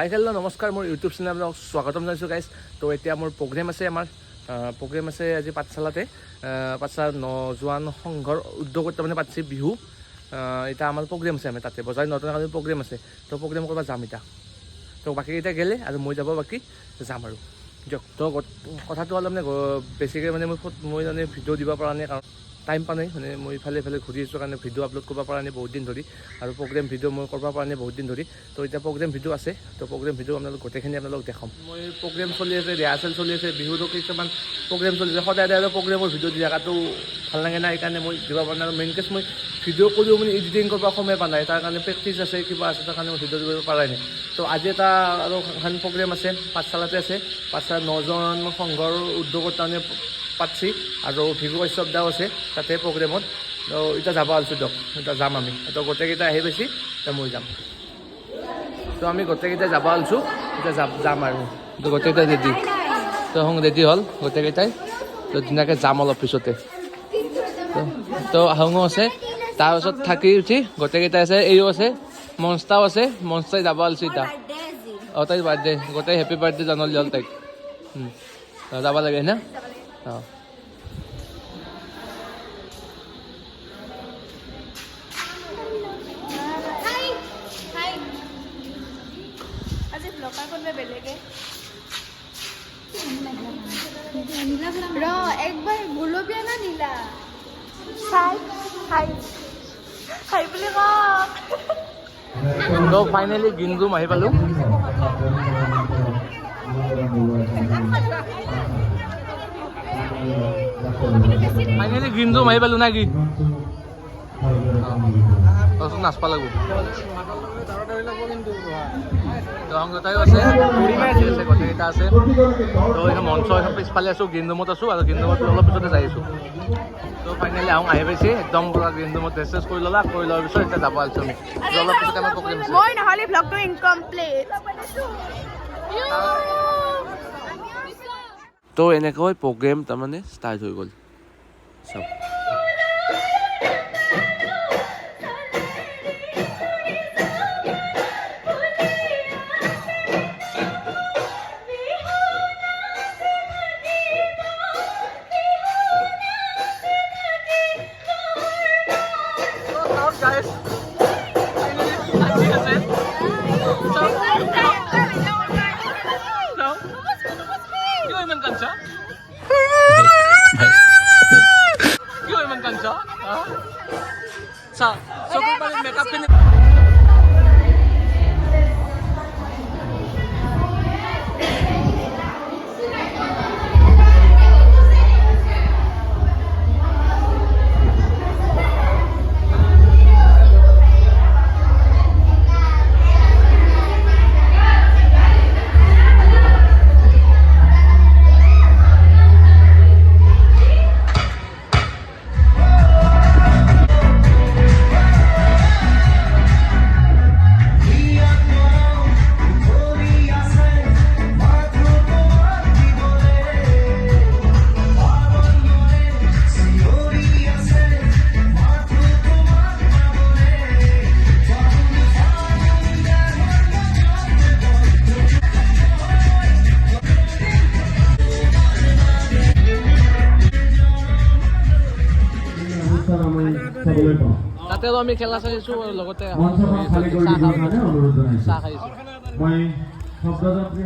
Hi hello' নমস্কাৰ, মোৰ YouTube channel আপোনাক স্বাগতম জনাইছোঁ গাইজ। তো এতিয়া মোৰ প্ৰগ্ৰেম আছে, প্ৰগ্ৰেম আছে আজি পাঠশালাতে। পাঠশালা নজোৱান সংঘৰ উদ্যোগত তাৰমানে পাতিছে বিহু। এতিয়া আমাৰ প্ৰগ্ৰেম আছে, আমি তাতে বজাৰ নতুন কাৰণে প্ৰগ্ৰেম আছে। তো প্ৰগ্ৰেম কৰিব যাম এতিয়া। তো বাকীকেইটা গ'লে আৰু মই যাব বাকী যাম আৰু দিয়ক। তো কথাটো অলপ মানে বেছিকৈ মানে মই মানে ভিডিঅ' দিব পৰা নাই, কাৰণ টাইম পোৱা নাই। মানে মই ইফালে ঘূৰি আছোঁ কাৰণে ভিডিঅ' আপলোড কৰিব পৰা নাই বহুত দিন ধৰি, আৰু প্ৰগ্ৰেম ভিডিঅ' মই কৰিব পৰা নাই বহুত দিন ধৰি। তো এতিয়া প্ৰগ্ৰেম ভিডিঅ' আছে, তো প্ৰগ্ৰেম ভিডিঅ' আপোনালোক গোটেইখিনি আপোনালোক দেখাম। মই প্ৰগ্ৰেম চলি আছে, ৰিহাৰ্চেল চলি আছে, বিহুতো কিছুমান প্ৰগ্ৰেম চলি আছে। সদায় প্ৰগ্ৰেমৰ ভিডিঅ' দিয়াটো ভাল লাগে নাই, সেইকাৰণে মই দিব পৰা নাই। আৰু মেইন কেছ মই ভিডিঅ' কৰিও মানে এডিটিং কৰিব সময় পোৱা নাই, তাৰ কাৰণে প্ৰেক্টিছ আছে, কিবা আছে, তাৰ কাৰণে মই ভিডিঅ' দিব পৰা নাই। তো আজি এটা আৰু এখন প্ৰগ্ৰেম আছে, পাঠশালাতে আছে। পাঠশালা নজন সংঘৰ উদ্যোগত তাৰমানে পাতছি, আৰু ভিগু কাশ্যপ দাও আছে তাতে প্ৰগ্ৰেমত। তো এতিয়া যাব আছোঁ দিয়ক, এতিয়া যাম আমি। তো গোটেইকেইটা আহি পাইছি, এতিয়া মই যাম। তো আমি গোটেইকেইটাই যাব আলছোঁ, এতিয়া যাম আৰু। তো গোটেইকেইটাই ৰেডি, তো ৰেডি হ'ল গোটেইকেইটাই। তো ধুনীয়াকৈ যাম অলপ পিছতে। তো আহোঁ আছে, তাৰপাছত থাকি উঠি গোটেইকেইটাই আছে, এইও আছে, মনষ্টাও আছে। মনষ্টাই যাব আলছি এতিয়া। অঁ, তাইৰ বাৰ্থডে, গোটেই হেপী বাৰ্থডে জনালি হ'ল তাইক। যাব লাগে না? অঁ। একবার গুলপীয়া না নীলা বুলি তো ফাইনেলি গিনজুম আহি পালোঁ। ফাইনেলি গিনজুম আহি পালোঁ না কি? তচোন নাচবা লাগব। তো সংগতাইও আছে, গোটেইকেইটা আছে। তো এতিয়া মঞ্চ পিছফালে আছোঁ, গ্ৰীণৰুমত আছোঁ, আৰু গ্ৰীণৰুমত অলপ পিছতে যাই আছোঁ। তো ফাইনেলি আহি পাইছে, একদম পুৰা গ্ৰীণৰুমত ড্ৰেছ চেছ কৰি লোৱাৰ পিছত এতিয়া যাব আছোঁ আমি। অলপ পিছতে আমাৰ প্ৰগ্ৰেম আছে। মই নহ'লে ব্লগটো ইনকমপ্লিট। তো এনেকৈ প্ৰগ্ৰেম তাৰমানে ষ্টাৰ্ট হৈ গ'ল চব। তাতেও আমি খেলা চাইছোঁ, আৰু লগতে চাহ খাইছোঁ। মই শব্দযাত্ৰী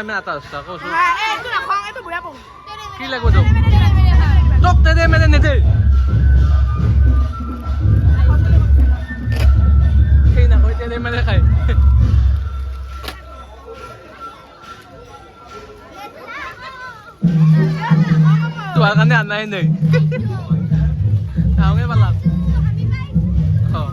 আমি আটা হস্তা কৈছো এইটো নাখাওঁ এইটো বুঢ়া পং কি লাগিব তোক তোক তেদে মেদে নেদে সেই নাখায় তেদে মেদে খায় তোমাৰ কাৰণে আনাই নাই আহোঁগে পালা অঁ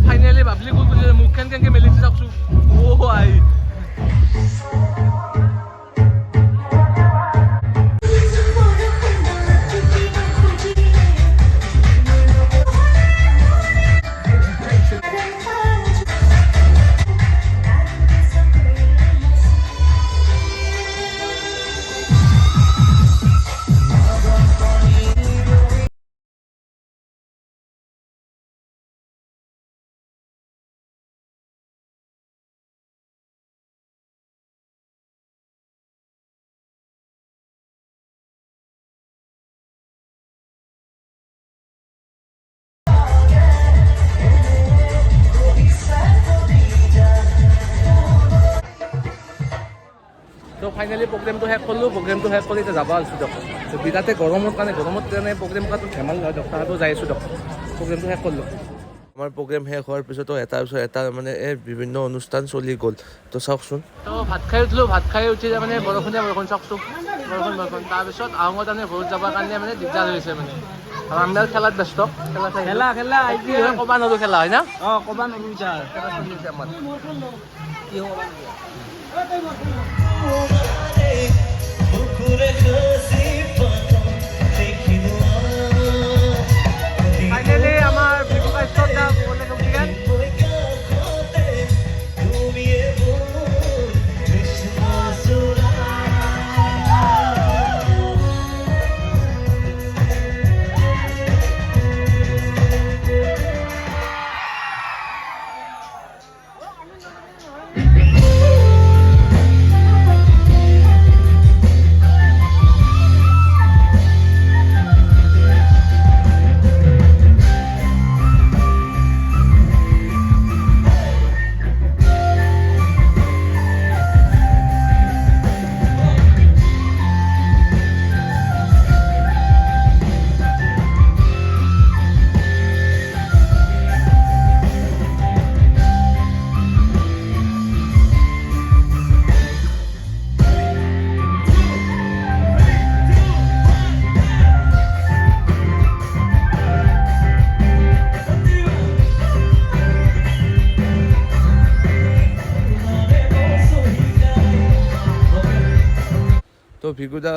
ফাইনেলি ভাবলি ক'ত বুলি মুখখন কেনেকৈ মেলিছে চাওকচোন অ' আই তো ফাইনেলি প্ৰগ্ৰেমটো শেষ কৰিলোঁ প্ৰগ্ৰেমটো শেষ কৰি এতিয়া যাব আছোঁ দিয়ক তো বিৰাটে গৰমত কাৰণে প্ৰগ্ৰেম কৰাটো ধেমালি নহয় দিয়ক তাহাঁতো যাই আছোঁ দিয়ক প্ৰগ্ৰেমটো শেষ কৰিলোঁ আমাৰ প্ৰগ্ৰেম শেষ হোৱাৰ পিছতো এটাৰ পিছত এটা মানে এই বিভিন্ন অনুষ্ঠান চলি গ'ল তো চাওকচোন তো ভাত খাই উঠিলোঁ ভাত খাই উঠি মানে বৰষুণ চাওকচোন বৰষুণ তাৰপিছত আহোঁত মানে ঘৰত যাবৰ কাৰণে মানে দিগদাৰ হৈছে মানে আৰু আমি আৰু খেলাত ব্যস্ত খেলা ক'বা নৰো খেলা হয় না অঁ ক'বা নৰো ছাৰ খেলা চলি আছে আমাৰ কি হ'ব ফাইনেলি আমাৰ বিহু কাৰ্যটা ক'বলৈ গ'লে তো ভিগুদা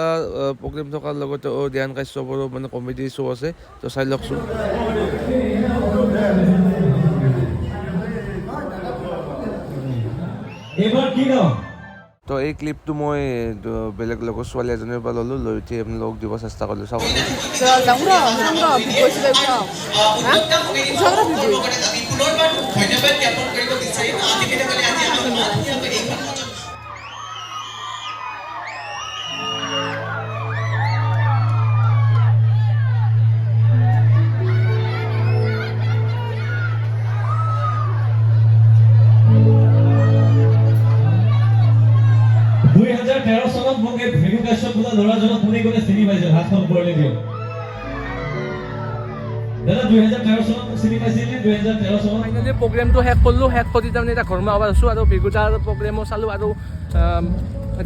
প্ৰগ্ৰেম থকাৰ লগতে ধ্যান কাশ্যপৰো মানে কমেডি শ্ব' আছে তো চাই লওকচোন তো এই ক্লিপটো মই বেলেগ লগৰ ছোৱালী এজনীৰ পৰা ল'লোঁ লৈ উঠি আপোনালোকক দিব চেষ্টা কৰিলোঁ চাওক ভিনু কাশ্যপ বোলা ল'ৰাজনক কোনে কোনে চিনি পাইছে হাতখন ওপৰলৈ দিয়ক দাদা 2013 চনত চিনি পাইছিলে 2013 চনত ফাইনেলি প্ৰগ্ৰেমটো শেষ কৰিলোঁ শেষ কৰি তাৰমানে এতিয়া ঘৰমা আবাৰ আছোঁ আৰু বিগুতাৰ প্ৰগ্ৰেমো চালোঁ আৰু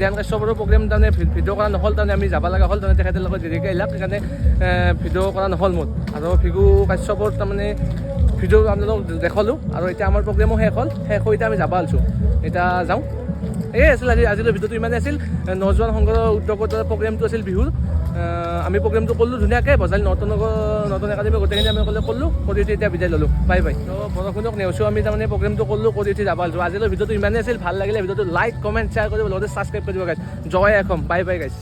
ধ্যান কাশ্যপৰো প্ৰগ্ৰেম তাৰমানে ভিডিঅ' কৰা নহ'ল তাৰমানে আমি যাব লগা হ'ল তাৰমানে তেখেতৰ লগত দেৰিকৈ আহিলাক সেইকাৰণে ভিডিঅ' কৰা নহ'ল মোৰ আৰু ভিগু কাশ্যপৰ তাৰমানে ভিডিঅ' আপোনালোকক দেখালোঁ আৰু এতিয়া আমাৰ প্ৰগ্ৰেমো শেষ হ'ল শেষ হৈ এতিয়া আমি যাব আছোঁ এতিয়া যাওঁ এই আছিল আজিলৈ ভিডিঅ'টো ইমানেই আছিল নজোৱান সংঘৰ উদ্যোগত প্ৰগ্ৰেমটো আছিল বিহুৰ আমি প্ৰগ্ৰেমটো কৰিলোঁ ধুনীয়াকৈ বজালি নতুন একাডেমি গোটেইখিনি আমি কৰিলোঁ কৰি উঠি এতিয়া বিদায় ল'লোঁ বাই বাই তো বৰষুণক নেওচো আমি তাৰমানে প্ৰগ্ৰেমটো কৰিলোঁ কৰি উঠি যাব আছোঁ আজিলৈ ভিডিঅ'টো ইমানেই আছিল ভাল লাগিলে ভিডিঅ'টো লাইক কমেণ্ট শ্বেয়াৰ কৰিব লগতে ছাবস্ক্ৰাইব কৰিব গাইজ জয় অসম বাই বাই গাইজ